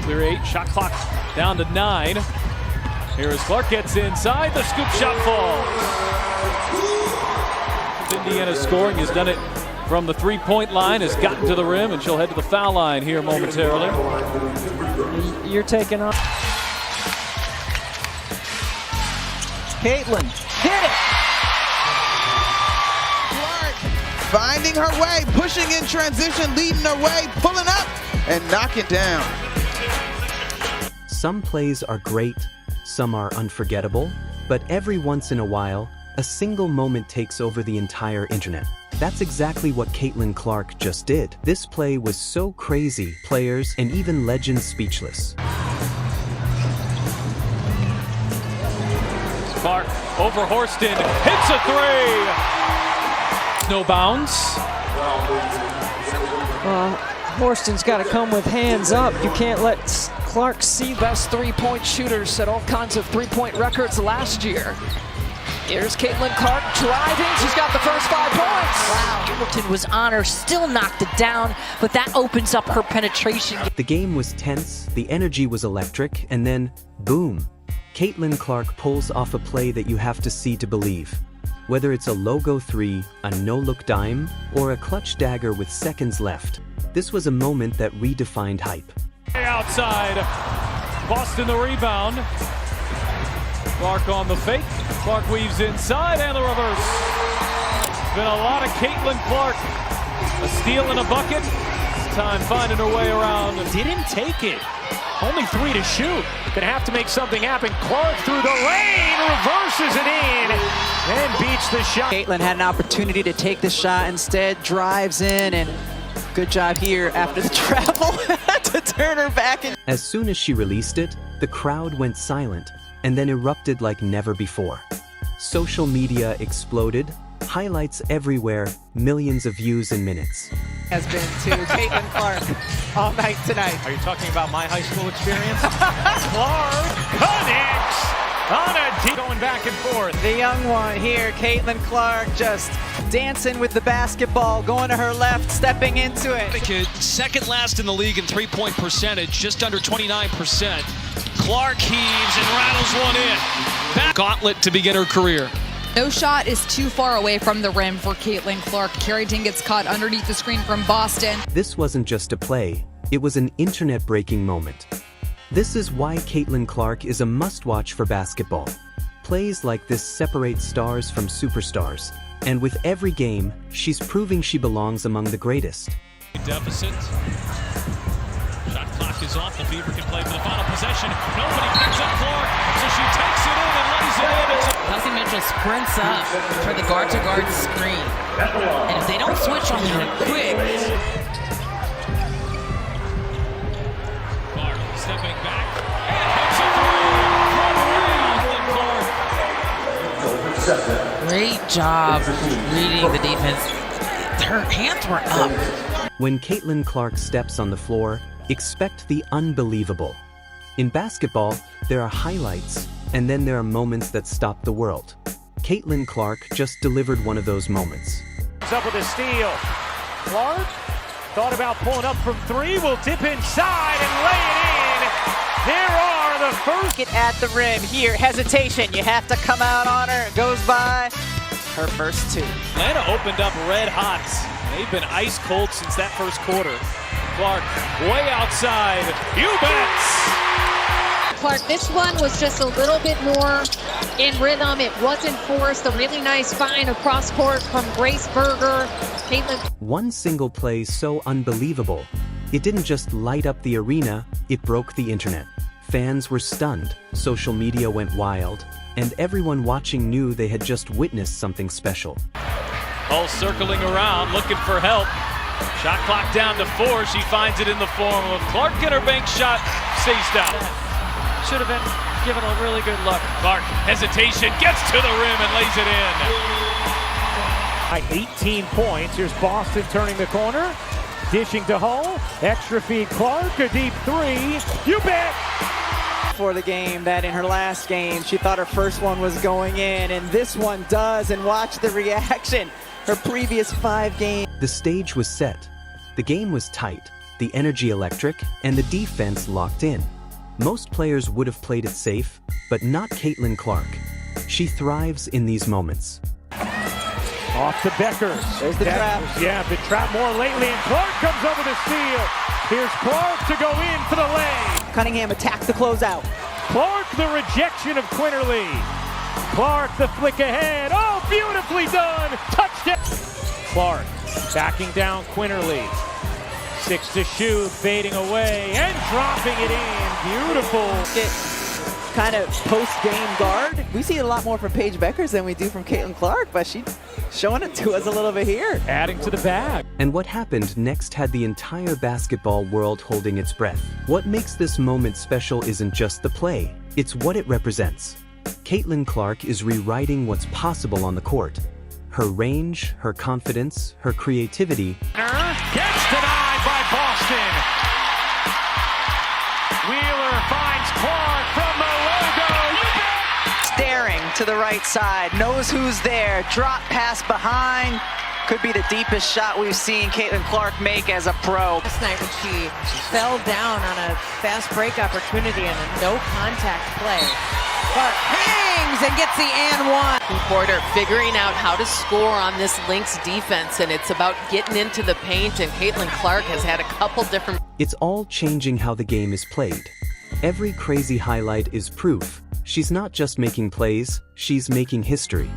Clear 8, shot clock down to 9. Here as Clark gets inside, the scoop shot falls. Indiana scoring, has done it from the three-point line, has gotten to the rim, and she'll head to the foul line here momentarily. You're taking on Caitlin. Hit it! Clark finding her way, pushing in transition, leading her way, pulling up, and knocking down. Some plays are great, some are unforgettable, but every once in a while, a single moment takes over the entire internet. That's exactly what Caitlin Clark just did. This play was so crazy, players and even legends speechless. Clark over Horston, hits a three! No bounds. Horston's got to come with hands up. You can't let Clark see best three-point shooters, set all kinds of three-point records last year. Here's Caitlin Clark driving. She's got the first 5 points. Wow, Hamilton was on her, still knocked it down, but that opens up her penetration. The game was tense, the energy was electric, and then, boom. Caitlin Clark pulls off a play that you have to see to believe. Whether it's a logo three, a no-look dime, or a clutch dagger with seconds left, this was a moment that redefined hype. Outside, Boston the rebound. Clark on the fake. Clark weaves inside and the reverse. Been a lot of Caitlin Clark. A steal and a bucket. This time finding her way around. Didn't take it. Only 3 to shoot. Gonna have to make something happen. Clark through the lane, reverses it in, and beats the shot. Caitlin had an opportunity to take the shot, instead drives in, and good job here after the travel to turn her back. As soon as she released it, the crowd went silent and then erupted like never before. Social media exploded, highlights everywhere, millions of views in minutes. Has been to Caitlin Clark all night tonight. Are you talking about my high school experience? Clark connects on a deep, going back and forth. The young one here, Caitlin Clark, just dancing with the basketball, going to her left, stepping into it. Second last in the league in three-point percentage, just under 29%. Clark heaves and rattles one in. Back gauntlet to begin her career. No shot is too far away from the rim for Caitlin Clark. Carrington gets caught underneath the screen from Boston. This wasn't just a play, it was an internet-breaking moment. This is why Caitlin Clark is a must-watch for basketball. Plays like this separate stars from superstars, and with every game, she's proving she belongs among the greatest. Deficit. Shot clock is off. The Fever can play for the final possession. Nobody picks up Clark, so she takes it in and lays it in. Kelsey Mitchell sprints up for the guard-to-guard screen. And if they don't switch on her quick... Clark stepping back and hits a three. Great job reading the defense. Her hands were up. When Caitlin Clark steps on the floor, expect the unbelievable. In basketball, there are highlights, and then there are moments that stop the world. Caitlin Clark just delivered one of those moments. Up with a steal. Clark thought about pulling up from 3, will dip inside and lay it in. There are the first. Get at the rim here, hesitation. You have to come out on her. It goes by her first 2. Atlanta opened up red hot. They've been ice cold since that first quarter. Clark way outside. You bet! Clark, this one was just a little bit more in rhythm. It wasn't forced. A really nice find across court from Grace Berger. Caitlin. One single play so unbelievable. It didn't just light up the arena, it broke the internet. Fans were stunned, social media went wild, and everyone watching knew they had just witnessed something special. Hull circling around, looking for help. Shot clock down to 4. She finds it in the form of Clark, and her bank shot stays down. Should have been given a really good look. Clark, hesitation, gets to the rim and lays it in. 18 points. Here's Boston turning the corner. Dishing to Hull. Extra feed Clark. A deep 3. You bet! For the game, that in her last game, she thought her first one was going in, and this one does, and watch the reaction. Her previous 5 games. The stage was set. The game was tight. the energy electric, and the defense locked in. Most players would have played it safe, but not Caitlin Clark. She thrives in these moments. Off to Beckers. There's the trap. Yeah, been trapped more lately, and Clark comes over the steal. Here's Clark to go in for the lay. Cunningham attacked the closeout. Clark, the rejection of Quinterly. Clark, the flick ahead. Oh, beautifully done. Touchdown. Clark backing down Quinterly. 6 to shoot, fading away, and dropping it in. Beautiful. Kind of post-game guard. We see it a lot more from Paige Beckers than we do from Caitlin Clark, but she's showing it to us a little bit here. Adding to the bag. And what happened next had the entire basketball world holding its breath. What makes this moment special isn't just the play, it's what it represents. Caitlin Clark is rewriting what's possible on the court. Her range, her confidence, her creativity. Gets denied by Boston. Wheeler finds Clark from the logo. Staring to the right side, knows who's there, drop pass behind. Could be the deepest shot we've seen Caitlin Clark make as a pro. Last night when she fell down on a fast break opportunity and a no contact play. But hangs and gets the and one. Porter figuring out how to score on this Lynx defense, and it's about getting into the paint, and Caitlin Clark has had a couple different... It's all changing how the game is played. Every crazy highlight is proof. She's not just making plays, she's making history.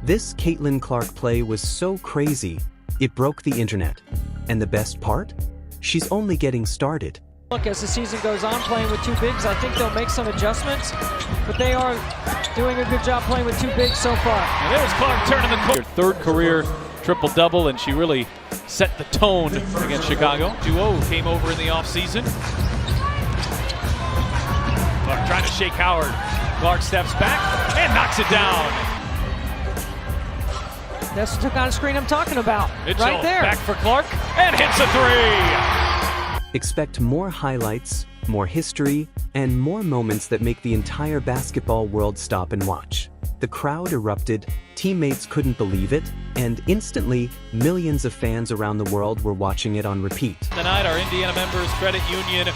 This Caitlin Clark play was so crazy, it broke the internet. And the best part? She's only getting started. Look, as the season goes on, playing with two bigs, I think they'll make some adjustments, but they are doing a good job playing with two bigs so far. And there's Clark turning the corner. Third career triple-double, and she really set the tone against Chicago. Duo came over in the offseason. Clark trying to shake Howard. Clark steps back and knocks it down. That's the kind of screen I'm talking about. Mitchell right there. Back for Clark and hits a three. Expect more highlights, more history, and more moments that make the entire basketball world stop and watch. The crowd erupted, teammates couldn't believe it, and instantly, millions of fans around the world were watching it on repeat. Tonight, our Indiana Members Credit Union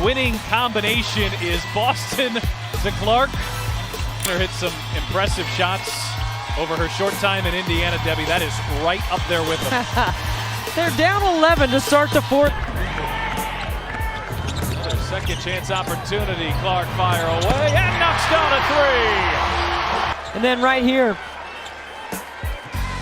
winning combination is Boston to Clark. Her hit some impressive shots over her short time in Indiana, Debbie. That is right up there with them. They're down 11 to start the fourth. Another second chance opportunity. Clark fire away and knocks down a three. And then right here.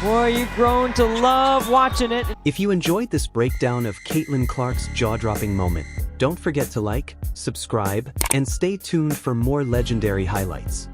Boy, you've grown to love watching it. If you enjoyed this breakdown of Caitlin Clark's jaw-dropping moment, don't forget to like, subscribe, and stay tuned for more legendary highlights.